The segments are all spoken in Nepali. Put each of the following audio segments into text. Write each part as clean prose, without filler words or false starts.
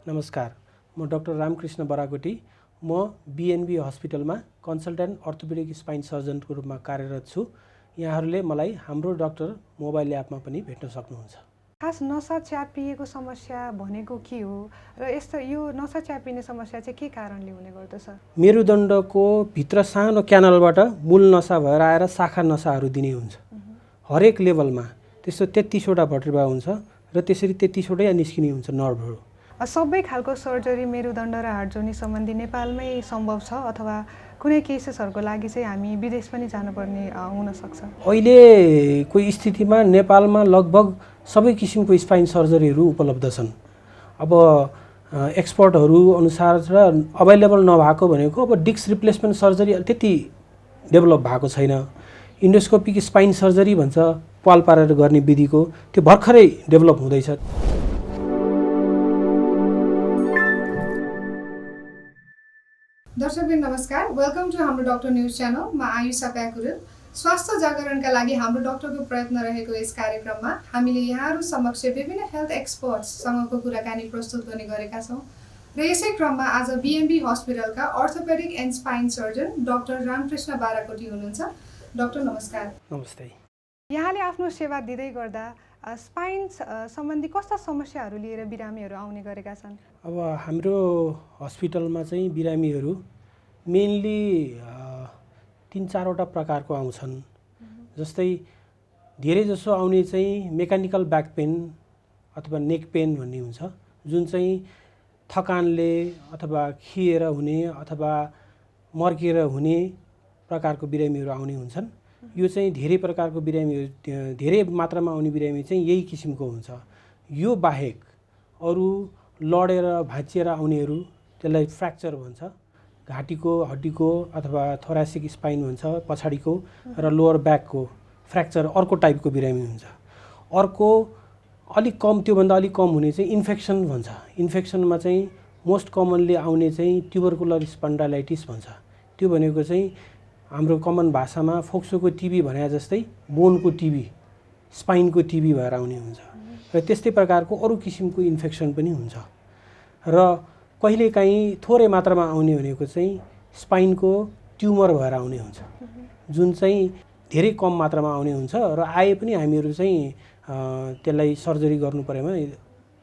नमस्कार, म डाक्टर रामकृष्ण बराकोटी। म बीएनबी हस्पिटलमा कन्सल्टेन्ट अर्थोपेडिक स्पाइन सर्जनको रूपमा कार्यरत छु। यहाँहरूले मलाई हाम्रो डाक्टर मोबाइल एपमा पनि भेट्न सक्नुहुन्छ। खास नसा च्यापिएको समस्या भनेको के हो र यो नसा च्यापिने समस्या चाहिँ के कारणले हुने गर्दछ? मेरुदण्डको भित्र सानो क्यानलबाट मूल नसा भएर आएर शाखा नसाहरू दिने हुन्छ। हरेक लेभलमा त्यस्तो 33वटा भट्रिबा हुन्छ र त्यसरी 33वटै निस्किने हुन्छ नर्भहरू। सबै खालको सर्जरी मेरुदण्ड र हाड जोर्नी सम्बन्धी नेपालमै सम्भव छ अथवा कुनै केसेसहरूको लागि चाहिँ हामी विदेश पनि जानुपर्ने हुन सक्छ? अहिलेको स्थितिमा नेपालमा लगभग सबै किसिमको स्पाइन सर्जरीहरू उपलब्ध छन्। अब एक्सपर्टहरू अनुसार र अभाइलेबल नभएको भनेको अब डिस्क रिप्लेसमेन्ट सर्जरी त्यति डेभलप भएको छैन। इन्डोस्कोपिक स्पाइन सर्जरी भन्छ पाल पारेर गर्ने विधिको, त्यो भर्खरै डेभलप हुँदैछ। दर्शकबिन नमस्कार, वेलकम टु हाम्रो डाक्टर न्युज च्यानल। म आयुषा प्याकुरेल। स्वास्थ्य जागरणका लागि हाम्रो डाक्टरको प्रयत्न रहेको यस कार्यक्रममा हामीले यहाँहरू समक्ष विभिन्न हेल्थ एक्सपर्ट्ससँगको कुराकानी प्रस्तुत गर्ने गरेका छौँ र यसै क्रममा आज बीएनबी हस्पिटलका orthopaedic and spine surgeon doctor Ramkrishna Barakoti हुनुहुन्छ। डाक्टर नमस्कार। नमस्ते। यहाँले आफ्नो सेवा दिँदै गर्दा स्पाइन सम्बन्धी कस्ता समस्याहरू लिएर बिरामीहरू आउने गरेका छन्? अब हाम्रो हस्पिटलमा चाहिँ बिरामीहरू मेनली 3-4वटा प्रकारको आउँछन्। जस्तै धेरै जसो आउने चाहिँ मेकानिकल ब्याक पेन अथवा नेक पेन भन्ने हुन्छ, जुन चाहिँ थकानले अथवा खिएर हुने अथवा मर्केर हुने प्रकारको बिरामीहरू आउने हुन्छन्। यो चाहिँ धेरै प्रकारको बिरामीहरू, धेरै मात्रामा आउने बिरामी चाहिँ यही किसिमको हुन्छ। यो बाहेक अरू लडेर भाँचिएर आउनेहरू, त्यसलाई फ्र्याक्चर भन्छ, घाँटीको हड्डीको अथवा थोरासिक स्पाइन भन्छ पछाडिको, र लोअर ब्याकको फ्र्याक्चर अर्को टाइपको बिरामी हुन्छ। अर्को अलिक कम, त्योभन्दा अलिक कम हुने चाहिँ इन्फेक्सन भन्छ। इन्फेक्सनमा चाहिँ मोस्ट कमनली आउने चाहिँ ट्युबरकुलर स्पन्डाइलाइटिस भन्छ। त्यो भनेको चाहिँ हाम्रो कमन भाषामा फोक्सोको टिबी भने जस्तै बोनको टिबी, स्पाइनको टिबी भएर आउने हुन्छ। र त्यस्तै प्रकारको अरू किसिमको इन्फेक्सन पनि हुन्छ। र कहिलेकाहीँ थोरै मात्रामा आउने भनेको चाहिँ स्पाइनको ट्युमर भएर आउने हुन्छ, जुन चाहिँ धेरै कम मात्रामा आउने हुन्छ र आए पनि हामीहरू चाहिँ त्यसलाई सर्जरी गर्नु परेमा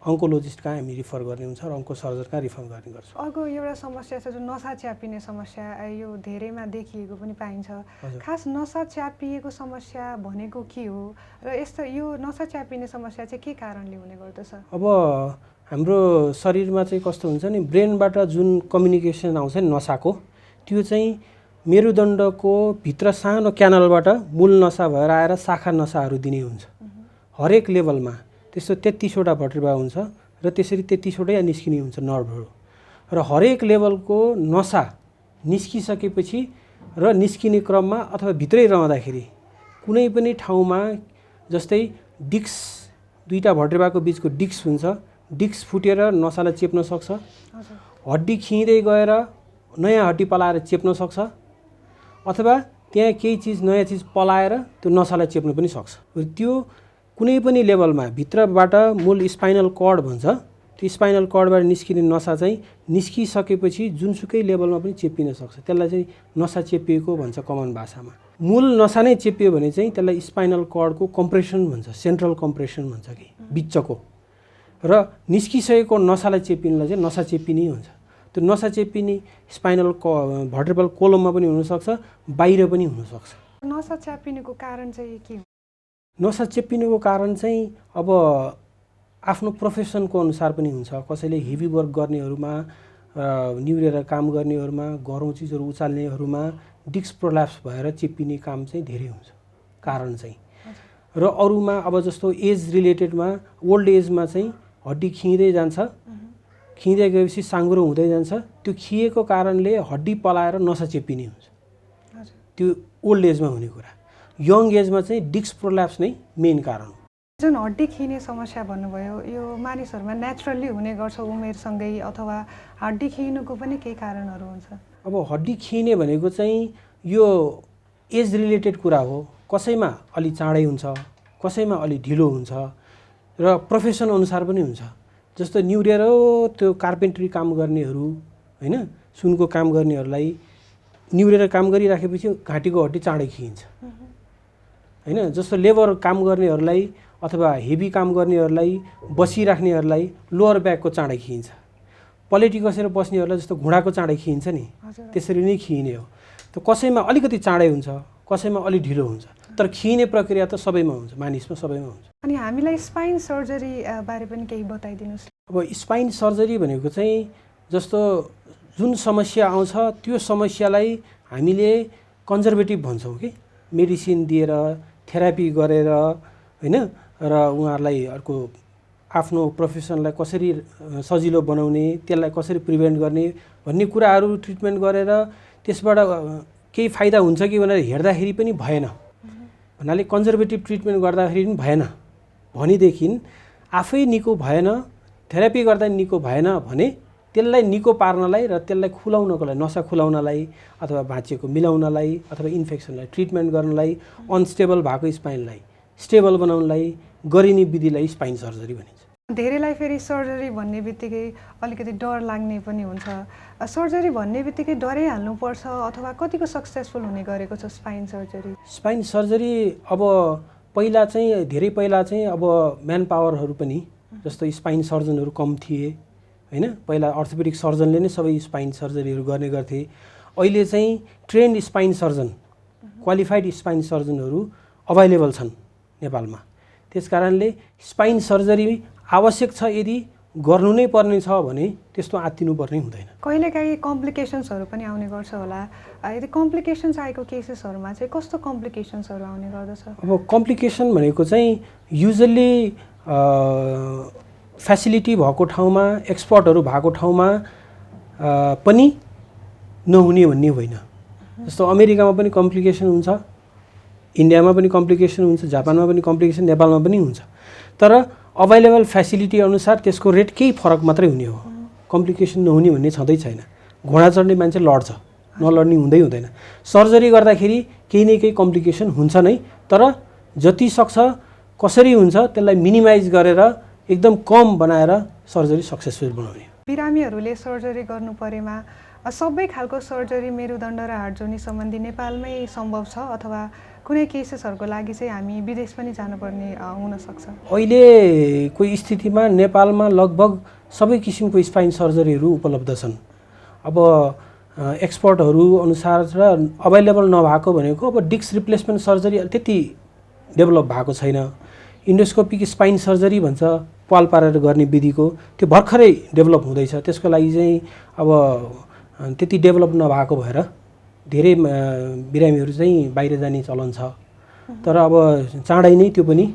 अन्कोलोजिस्ट कहाँ हामी रिफर गर्ने हुन्छ र अन्को सर्जन कहाँ रिफर गर्ने गर्छौँ। अर्को एउटा समस्या छ, जुन नसा च्यापिने समस्या, यो धेरैमा देखिएको पनि पाइन्छ। खास नसा च्यापिएको समस्या भनेको के हो र यो नसा च्यापिने समस्या चाहिँ के कारणले हुने गर्दछ? अब हाम्रो शरीरमा चाहिँ कस्तो हुन्छ नि, ब्रेनबाट जुन कम्युनिकेसन आउँछ नि नसाको, त्यो चाहिँ मेरुदण्डको भित्र सानो क्यानलबाट मूल नसा भएर आएर शाखा नसाहरू दिने हुन्छ। हरेक लेभलमा त्यस्तो 33वटा भट्रिबा हुन्छ र त्यसरी 33वटै निस्किने हुन्छ नर्भहरू। र हरेक लेभलको नसा निस्किसकेपछि र निस्किने क्रममा अथवा भित्रै रहँदाखेरि कुनै पनि ठाउँमा, जस्तै डिस्क, दुईवटा भट्रिबाको बिचको डिस्क हुन्छ, डिस्क फुटेर नसालाई चेप्न सक्छ। हड्डी खिँदै गएर नयाँ हड्डी पलाएर चेप्न सक्छ, अथवा त्यहाँ केही चिज नयाँ चिज पलाएर त्यो नसालाई चेप्न पनि सक्छ। त्यो कुनै पनि लेभलमा भित्रबाट मूल स्पाइनल कर्ड भन्छ, त्यो स्पाइनल कर्डबाट निस्किने नसा चाहिँ निस्किसकेपछि जुनसुकै लेभलमा पनि चेपिन सक्छ। त्यसलाई चाहिँ नसा चेपिएको भन्छ कमन भाषामा। मूल नसा नै चेपियो भने चाहिँ त्यसलाई स्पाइनल कर्डको कम्प्रेसन भन्छ, सेन्ट्रल कम्प्रेसन भन्छ कि बिचको। र निस्किसकेको नसालाई चेपिनलाई चाहिँ नसा चेपिने हुन्छ। त्यो नसा चेपिने स्पाइनल भर्टेब्रल कोलममा पनि हुनसक्छ, बाहिर पनि हुनसक्छ। नसा च्यापिनुको कारण चाहिँ के हो? नसा चेपिनुको कारण चाहिँ अब आफ्नो प्रोफेसनको अनुसार पनि हुन्छ। कसैले हेभी वर्क गर्नेहरूमा, निहुरेर काम गर्नेहरूमा, गह्रौँ चिजहरू उचाल्नेहरूमा डिस्क प्रोल्याप्स भएर चेपिने काम चाहिँ धेरै हुन्छ कारण चाहिँ। र अरूमा अब जस्तो एज रिलेटेडमा, ओल्ड एजमा चाहिँ हड्डी खिँदै जान्छ, खिँदै गएपछि साँघुरो हुँदै जान्छ, त्यो खिएको कारणले हड्डी पलाएर नसा चेपिने हुन्छ। त्यो ओल्ड एजमा हुने कुरा। यङ एजमा चाहिँ डिस्क प्रोल्याप्स नै मेन कारण हो। जुन हड्डी खिने समस्या भन्नुभयो, यो मानिसहरूमा नेचुरली हुने गर्छ उमेरसँगै, अथवा हड्डी खिनुको पनि केही कारणहरू हुन्छ? अब हड्डी खिने भनेको चाहिँ यो एज रिलेटेड कुरा हो। कसैमा अलि चाँडै हुन्छ, कसैमा अलि ढिलो हुन्छ र प्रोफेसन अनुसार पनि हुन्छ। जस्तो निहुरेर त्यो कार्पेन्ट्री काम गर्नेहरू होइन, सुनको काम गर्नेहरूलाई निहुरेर काम गरिराखेपछि घाँटीको हड्डी चाँडै खिइन्छ होइन। जस्तो लेबर काम गर्नेहरूलाई अथवा हेभी काम गर्नेहरूलाई, बसिराख्नेहरूलाई लोअर ब्याकको चाँडै खिइन्छ। पलेटी कसेर बस्नेहरूलाई जस्तो घुँडाको चाँडै खिइन्छ नि, त्यसरी नै खिइने हो। त कसैमा अलिकति चाँडै हुन्छ, कसैमा अलि ढिलो हुन्छ, तर खिइने प्रक्रिया त सबैमा हुन्छ, मानिसमा सबैमा हुन्छ। अनि हामीलाई स्पाइन सर्जरी बारे पनि केही बताइदिनुहोस्। अब स्पाइन सर्जरी भनेको चाहिँ जस्तो जुन समस्या आउँछ त्यो समस्यालाई हामीले कन्जर्भेटिभ भन्छौँ कि, मेडिसिन दिएर थेरापी गरेर होइन, र उहाँहरूलाई अर्को आफ्नो प्रोफेसनलाई कसरी सजिलो बनाउने, त्यसलाई कसरी प्रिभेन्ट गर्ने भन्ने कुराहरू ट्रिटमेन्ट गरेर त्यसबाट केही फाइदा हुन्छ कि भनेर हेर्दाखेरि पनि भएन भन्नाले कन्जर्भेटिभ ट्रिटमेन्ट गर्दाखेरि पनि भएन भनेदेखि आफै निको भएन, थेरापी गर्दा निको भएन भने त्यसलाई निको पार्नलाई र त्यसलाई खुलाउनको लागि, नसा खुलाउनलाई अथवा भाँचिएको मिलाउनलाई अथवा इन्फेक्सनलाई ट्रिटमेन्ट गर्नलाई, अनस्टेबल भएको स्पाइनलाई स्टेबल बनाउनलाई गरिने विधिलाई स्पाइन सर्जरी भनिन्छ। धेरैलाई फेरि सर्जरी भन्ने बित्तिकै अलिकति डर लाग्ने पनि हुन्छ। सर्जरी भन्ने बित्तिकै डरै हाल्नुपर्छ अथवा कतिको सक्सेसफुल हुने गरेको छ स्पाइन सर्जरी? स्पाइन सर्जरी अब पहिला चाहिँ, धेरै पहिला चाहिँ अब म्यान पावरहरू पनि जस्तो स्पाइन सर्जनहरू कम थिए होइन। पहिला अर्थोपेडिक सर्जनले नै सबै स्पाइन सर्जरीहरू गर्ने गर्थे। अहिले चाहिँ trained spine surgeon, qualified spine सर्जनहरू अभाइलेबल छन् नेपालमा। त्यस कारणले स्पाइन सर्जरी आवश्यक छ यदि गर्नु नै पर्ने छ भने त्यस्तो आत्तिनु पर्ने हुँदैन। कहिलेकाहीँ कम्प्लिकेसन्सहरू पनि आउने गर्छ होला। यदि कम्प्लिकेसन्स आएको केसेसहरूमा चाहिँ कस्तो कम्प्लिकेसन्सहरू आउने गर्दछ? अब कम्प्लिकेसन भनेको चाहिँ युजल्ली फेसिलिटी भएको ठाउँमा, एक्सपर्टहरू भएको ठाउँमा पनि नहुने भन्ने होइन। जस्तो अमेरिकामा पनि कम्प्लिकेसन हुन्छ, इन्डियामा पनि कम्प्लिकेसन हुन्छ, जापानमा पनि कम्प्लिकेसन, नेपालमा पनि हुन्छ। तर अभाइलेबल फेसिलिटी अनुसार त्यसको रेट केही फरक मात्रै हुने हो, कम्प्लिकेसन नहुने भन्ने छँदै छैन। घोडा चढ्ने मान्छे लड्छ, नलड्ने हुँदै हुँदैन। सर्जरी गर्दाखेरि केही न केही कम्प्लिकेसन हुन्छ नै, तर जति सक्छ कसरी हुन्छ त्यसलाई मिनिमाइज गरेर एकदम कम बनाएर सर्जरी सक्सेसफुल बनाउने। बिरामीहरूले सर्जरी गर्नु परेमा सबै खालको सर्जरी मेरुदण्ड र हाड जोनी सम्बन्धी नेपालमै सम्भव छ अथवा कुनै केसेसहरूको लागि चाहिँ हामी विदेश पनि जानुपर्ने हुनसक्छ? अहिलेको स्थितिमा नेपालमा लगभग सबै किसिमको स्पाइन सर्जरीहरू उपलब्ध छन्। अब एक्सपर्टहरू अनुसार र अभाइलेबल नभएको भनेको अब डिस्क रिप्लेसमेन्ट सर्जरी त्यति डेभलप भएको छैन। इन्डोस्कोपिक स्पाइन सर्जरी भन्छ, पाल पारेर गर्ने विधिको, त्यो भर्खरै डेभलप हुँदैछ। त्यसको लागि चाहिँ अब त्यति डेभलप नभएको भएर धेरै बिरामीहरू चाहिँ बाहिर जाने चलन छ। तर अब चाँडै नै त्यो पनि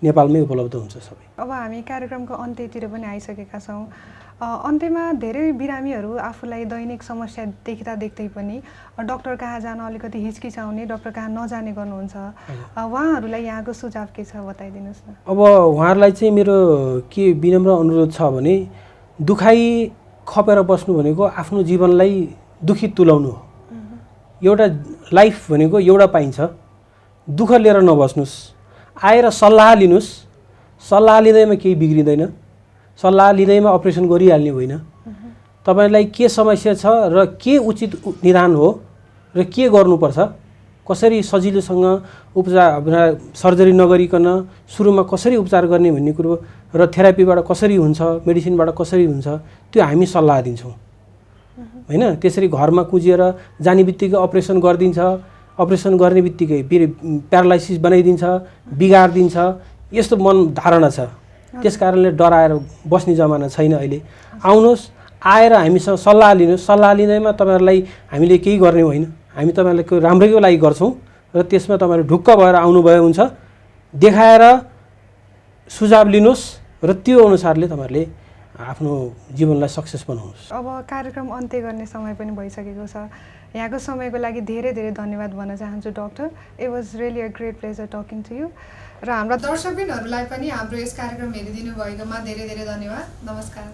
नेपालमै उपलब्ध हुन्छ सबै। अब हामी कार्यक्रमको अन्त्यतिर पनि आइसकेका छौँ। अन्त्यमा धेरै बिरामीहरू आफूलाई दैनिक समस्या देख्दा देख्दै पनि डक्टर कहाँ जान अलिकति हिचकिचाउने, डक्टर कहाँ नजाने गर्नुहुन्छ। उहाँहरूलाई यहाँको सुझाव के छ बताइदिनुहोस् न। अब उहाँहरूलाई चाहिँ मेरो के विनम्र अनुरोध छ भने दुखाइ खपेर बस्नु भनेको आफ्नो जीवनलाई दुखी तुल्याउनु हो। एउटा लाइफ भनेको एउटा पाइन्छ, दुःख लिएर नबस्नुहोस्, आएर सल्लाह लिनुहोस्। सल्लाह लिँदैमा केही बिग्रिँदैन, सल्लाह लिँदैमा अपरेसन गरिहाल्ने होइन। तपाईँलाई के समस्या छ र के उचित निदान हो र के गर्नुपर्छ, कसरी सजिलोसँग उपचार, सर्जरी नगरिकन सुरुमा कसरी उपचार गर्ने भन्ने कुरो र थेरापीबाट कसरी हुन्छ, मेडिसिनबाट कसरी हुन्छ, त्यो हामी सल्लाह दिन्छौँ होइन। त्यसरी घरमा कुजिएर जाने बित्तिकै अपरेसन गरिदिन्छ, अपरेसन गर्ने बित्तिकै प्यारालाइसिस बनाइदिन्छ, बिगारिदिन्छ, यस्तो मन धारणा छ। त्यस कारणले डराएर बस्ने जमाना छैन अहिले। आउनुहोस्, आएर हामीसँग सल्लाह लिनुहोस्। सल्लाह लिँदैमा तपाईँहरूलाई हामीले केही गर्ने होइन, हामी तपाईँहरूको राम्रैको लागि गर्छौँ र त्यसमा तपाईँहरू ढुक्क भएर आउनुभयो हुन्छ, देखाएर सुझाव लिनुहोस् र त्यो अनुसारले तपाईँहरूले आफ्नो जीवनलाई सक्सेस बनाउनुहोस्। अब कार्यक्रम अन्त्य गर्ने समय पनि भइसकेको छ। यहाँको समयको लागि धेरै धेरै धन्यवाद भन्न चाहन्छु doctor. It was really a great pleasure talking to you. र हाम्रा दर्शकबिनहरूलाई पनि हाम्रो यस कार्यक्रम हेरिदिनु भएकोमा धेरै धेरै धन्यवाद। नमस्कार।